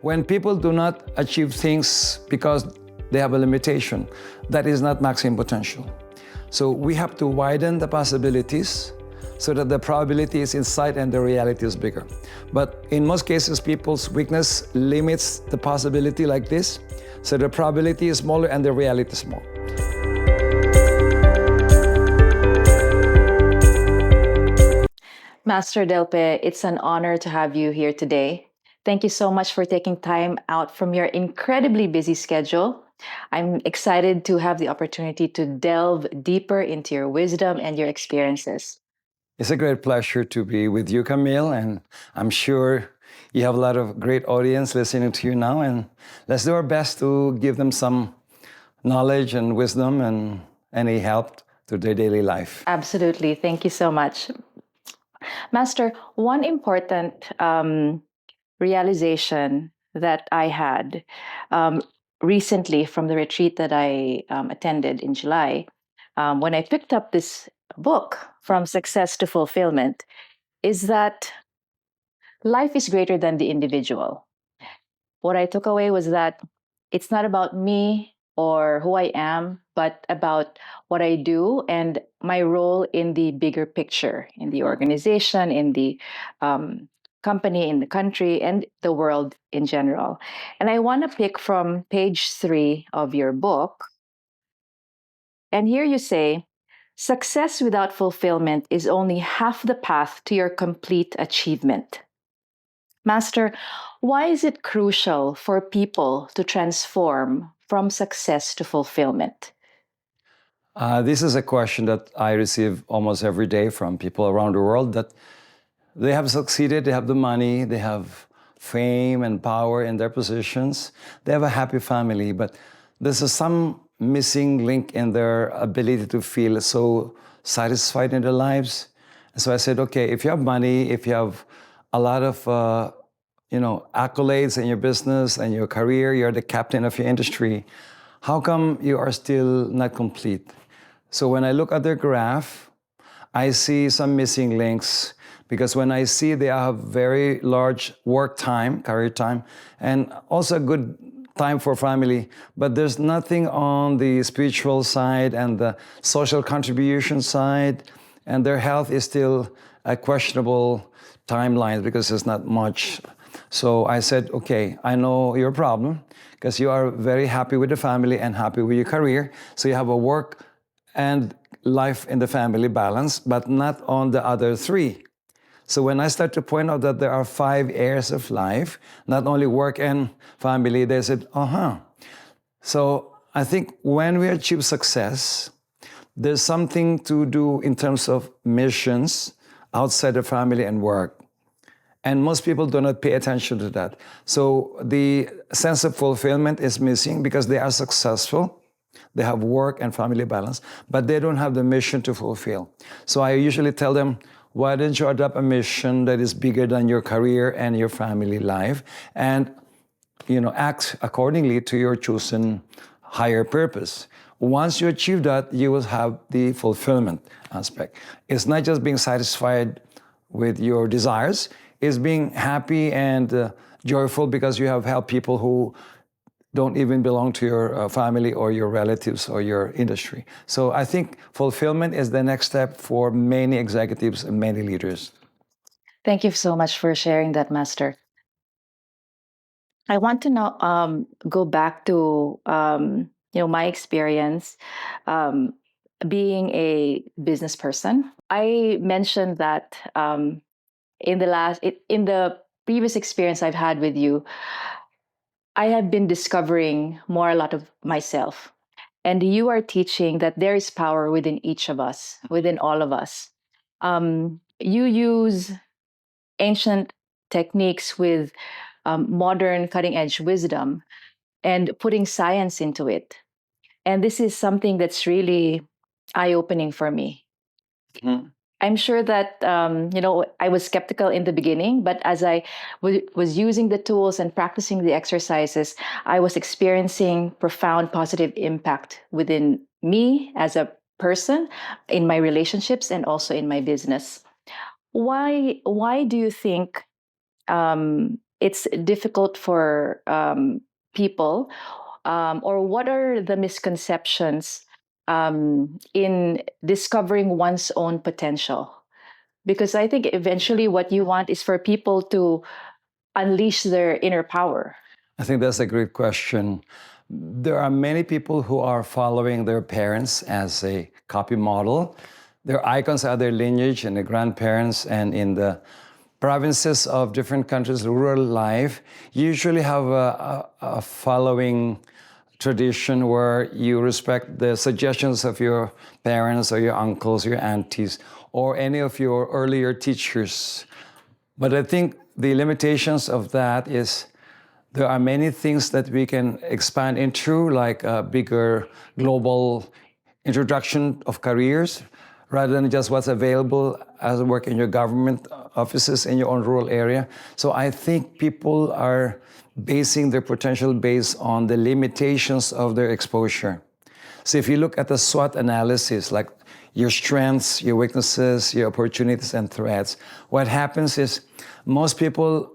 When people do not achieve things because they have a limitation, that is not maximum potential. So we have to widen the possibilities so that the probability is in sight and the reality is bigger. But in most cases, people's weakness limits the possibility like this, so the probability is smaller and the reality is small. Master Delpe, it's an honor to have you here today. Thank you so much for taking time out from your incredibly busy schedule. I'm excited to have the opportunity to delve deeper into your wisdom and your experiences. It's a great pleasure to be with you, Camille, and I'm sure you have a lot of great audience listening to you now, and let's do our best to give them some knowledge and wisdom and any help to their daily life. Absolutely. Thank you so much. Master, one important realization that I had recently from the retreat that I attended in July, when I picked up this book, From Success to Fulfillment, is that life is greater than the individual. What I took away was that it's not about me or who I am, but about what I do and my role in the bigger picture, in the organization, in the company, in the country, and the world in general. And I want to pick from page 3 of your book. And here you say, success without fulfillment is only half the path to your complete achievement. Master, why is it crucial for people to transform from success to fulfillment? This is a question that I receive almost every day from people around the world, that they have succeeded, they have the money, they have fame and power in their positions, they have a happy family, but there's some missing link in their ability to feel so satisfied in their lives. And so I said, okay, if you have money, if you have a lot of accolades in your business and your career, you're the captain of your industry, how come you are still not complete? So when I look at their graph, I see some missing links, because when I see they have very large work time, career time, and also a good time for family, but there's nothing on the spiritual side and the social contribution side, and their health is still a questionable timeline because there's not much. So I said, okay, I know your problem, because you are very happy with the family and happy with your career. So you have a work and life in the family balance, but not on the other 3. So when I start to point out that there are 5 areas of life, not only work and family, they said, So I think when we achieve success, there's something to do in terms of missions outside of family and work. And most people do not pay attention to that. So the sense of fulfillment is missing because they are successful. They have work and family balance, but they don't have the mission to fulfill. So I usually tell them, why don't you adopt a mission that is bigger than your career and your family life, and act accordingly to your chosen higher purpose. Once you achieve that, you will have the fulfillment aspect. It's not just being satisfied with your desires, it's being happy and joyful because you have helped people who don't even belong to your family or your relatives or your industry. So I think fulfillment is the next step for many executives and many leaders. Thank you so much for sharing that, Master. I want to now go back to my experience being a business person. I mentioned that in the previous experience I've had with you, I have been discovering more a lot of myself. And you are teaching that there is power within each of us, within all of us. You use ancient techniques with modern cutting edge wisdom and putting science into it. And this is something that's really eye opening for me. Mm-hmm. I'm sure that, I was skeptical in the beginning, but as I was using the tools and practicing the exercises, I was experiencing profound positive impact within me as a person, in my relationships, and also in my business. Why do you think it's difficult for people, or what are the misconceptions in discovering one's own potential? Because I think eventually what you want is for people to unleash their inner power. I think that's a great question. There are many people who are following their parents as a copy model. Their icons are their lineage and their grandparents, and in the provinces of different countries, rural life, you usually have a following tradition where you respect the suggestions of your parents or your uncles, your aunties, or any of your earlier teachers. But I think the limitations of that is there are many things that we can expand into, like a bigger global introduction of careers, rather than just what's available as work in your government offices in your own rural area. So I think people are basing their potential based on the limitations of their exposure. So if you look at the SWOT analysis, like your strengths, your weaknesses, your opportunities and threats, what happens is most people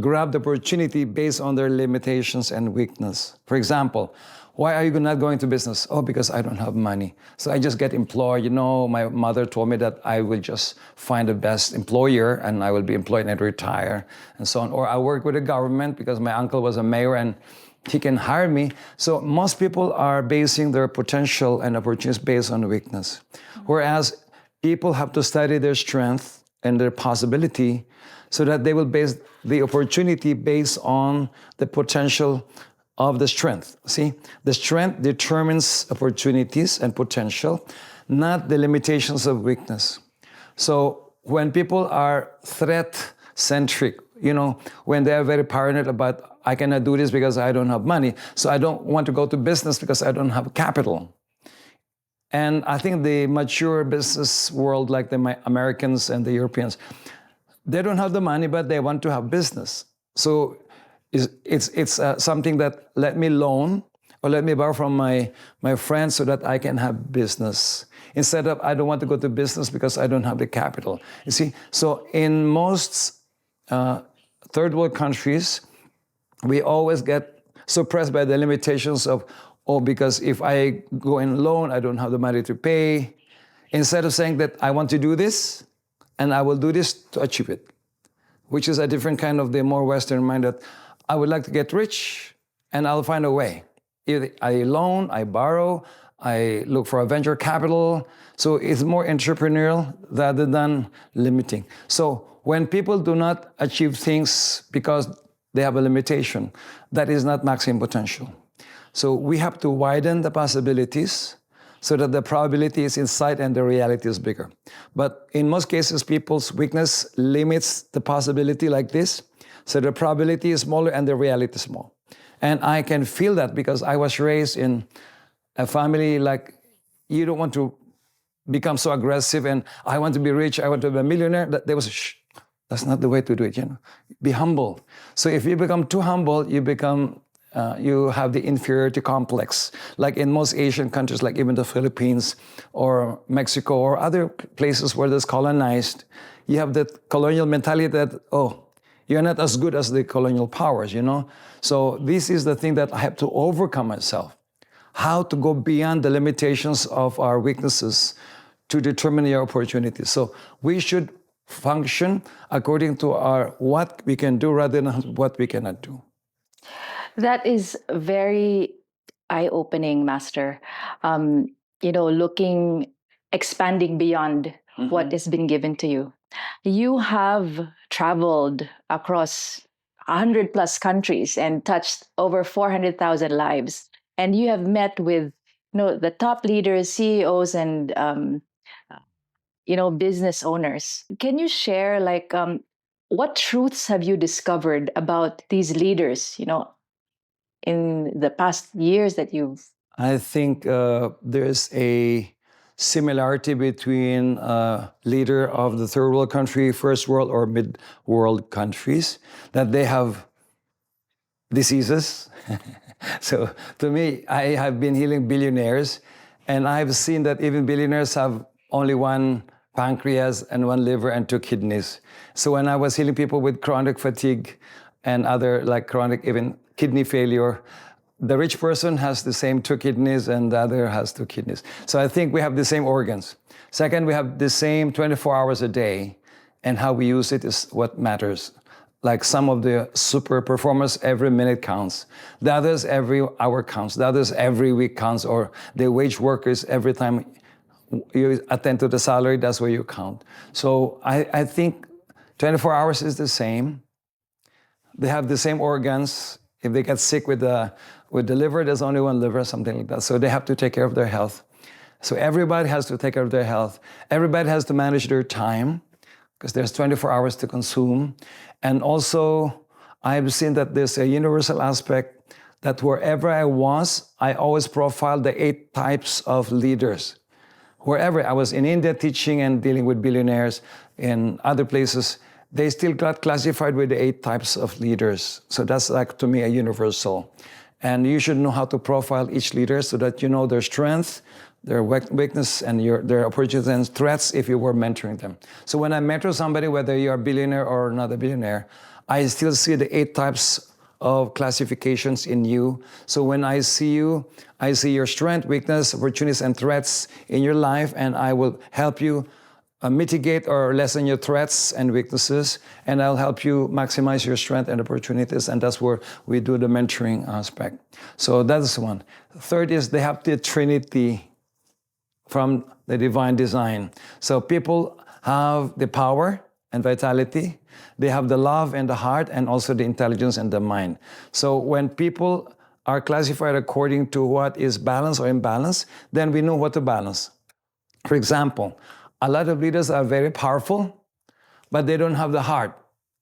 grab the opportunity based on their limitations and weakness. For example, why are you not going to business? Oh, because I don't have money. So I just get employed. You know, my mother told me that I will just find the best employer and I will be employed and retire and so on. Or I work with the government because my uncle was a mayor and he can hire me. So most people are basing their potential and opportunities based on weakness. Whereas people have to study their strength and their possibility so that they will base the opportunity based on the potential of the strength. See, the strength determines opportunities and potential, not the limitations of weakness. So when people are threat-centric, you know, when they are very paranoid about, I cannot do this because I don't have money, so I don't want to go to business because I don't have capital. And I think the mature business world, like the Americans and the Europeans, they don't have the money, but they want to have business. So it's something that let me loan or let me borrow from my friends so that I can have business. Instead of, I don't want to go to business because I don't have the capital. You see, so in most third world countries, we always get suppressed by the limitations of, oh, because if I go in loan, I don't have the money to pay. Instead of saying that I want to do this, and I will do this to achieve it, which is a different kind of the more Western mind that I would like to get rich and I'll find a way. Either I loan, I borrow, I look for a venture capital. So it's more entrepreneurial rather than limiting. So when people do not achieve things because they have a limitation, that is not maximum potential. So we have to widen the possibilities so that the probability is in sight and the reality is bigger. But in most cases, people's weakness limits the possibility like this. So the probability is smaller and the reality is small. And I can feel that because I was raised in a family like, you don't want to become so aggressive and I want to be rich, I want to be a millionaire. There was, shh, that's not the way to do it, you know. Be humble. So if you become too humble, you have the inferiority complex. Like in most Asian countries, like even the Philippines or Mexico or other places where that's colonized, you have that colonial mentality that, oh, you're not as good as the colonial powers, you know? So this is the thing that I have to overcome myself. How to go beyond the limitations of our weaknesses to determine your opportunities. So we should function according to our what we can do rather than what we cannot do. That is very eye-opening, Master. Expanding beyond what has been given to you. You have traveled across 100 plus countries and touched over 400,000 lives. And you have met with the top leaders, CEOs, and business owners. Can you share what truths have you discovered about these leaders, in the past years that you've... I think there's a similarity between leader of the third world country, first world, or mid-world countries, that they have diseases. So to me, I have been healing billionaires, and I've seen that even billionaires have only one pancreas and one liver and two kidneys. So when I was healing people with chronic fatigue, and other like chronic, even kidney failure. The rich person has the same 2 kidneys and the other has 2 kidneys. So I think we have the same organs. Second, we have the same 24 hours a day, and how we use it is what matters. Like some of the super performers, every minute counts. The others, every hour counts. The others, every week counts. Or the wage workers, every time you attend to the salary, that's where you count. So I think 24 hours is the same. They have the same organs. If they get sick with the liver, there's only one liver, something like that. So they have to take care of their health. So everybody has to take care of their health. Everybody has to manage their time, because there's 24 hours to consume. And also, I've seen that there's a universal aspect that wherever I was, I always profiled the 8 types of leaders. Wherever I was in India teaching and dealing with billionaires, in other places, they still got classified with the 8 types of leaders. So that's like, to me, a universal. And you should know how to profile each leader so that you know their strength, their weakness, and their opportunities and threats if you were mentoring them. So when I mentor somebody, whether you're a billionaire or not a billionaire, I still see the 8 types of classifications in you. So when I see you, I see your strength, weakness, opportunities, and threats in your life, and I will help you mitigate or lessen your threats and weaknesses, and I'll help you maximize your strength and opportunities, and that's where we do the mentoring aspect. So that's one. Third is they have the Trinity from the divine design. So people have the power and vitality, they have the love and the heart, and also the intelligence and the mind. So when people are classified according to what is balance or imbalance, then we know what to balance. For example, a lot of leaders are very powerful, but they don't have the heart.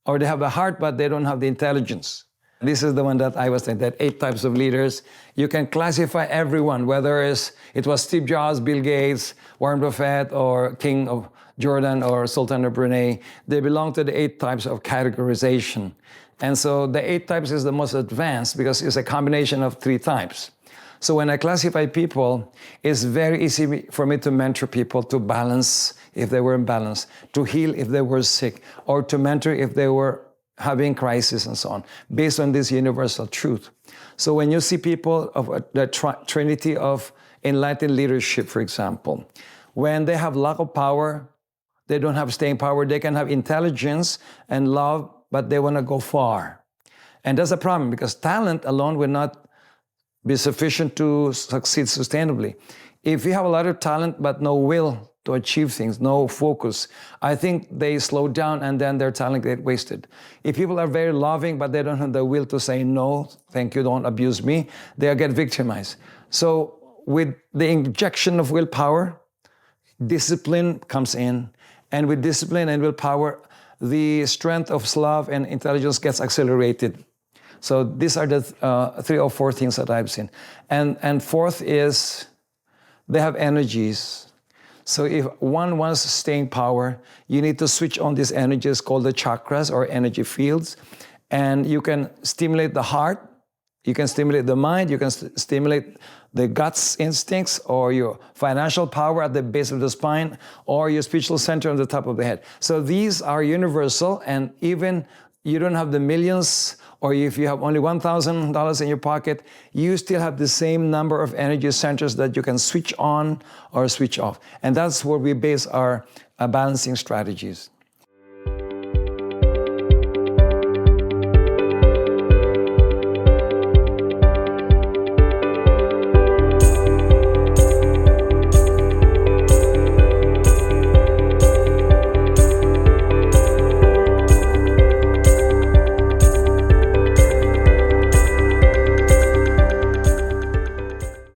Or they have the heart, but they don't have the intelligence. This is the one that I was saying, that 8 types of leaders. You can classify everyone, whether it was Steve Jobs, Bill Gates, Warren Buffett, or King of Jordan, or Sultan of Brunei. They belong to the 8 types of categorization. And so the 8 types is the most advanced because it's a combination of 3 types. So when I classify people, it's very easy for me to mentor people to balance if they were imbalanced, to heal if they were sick, or to mentor if they were having crisis and so on, based on this universal truth. So when you see people of the trinity of enlightened leadership, for example, when they have lack of power, they don't have staying power, they can have intelligence and love, but they want to go far. And that's a problem, because talent alone will not be sufficient to succeed sustainably. If you have a lot of talent but no will to achieve things, no focus, I think they slow down and then their talent get wasted. If people are very loving but they don't have the will to say no, thank you, don't abuse me, they get victimized. So with the injection of willpower, discipline comes in, and with discipline and willpower, the strength of love and intelligence gets accelerated. So these are the 3 or 4 things that I've seen. And fourth is they have energies. So if one wants staying power, you need to switch on these energies called the chakras or energy fields. And you can stimulate the heart, you can stimulate the mind, you can stimulate the guts instincts, or your financial power at the base of the spine, or your spiritual center on the top of the head. So these are universal, and even you don't have the millions, or if you have only $1,000 in your pocket, you still have the same number of energy centers that you can switch on or switch off. And that's where we base our balancing strategies.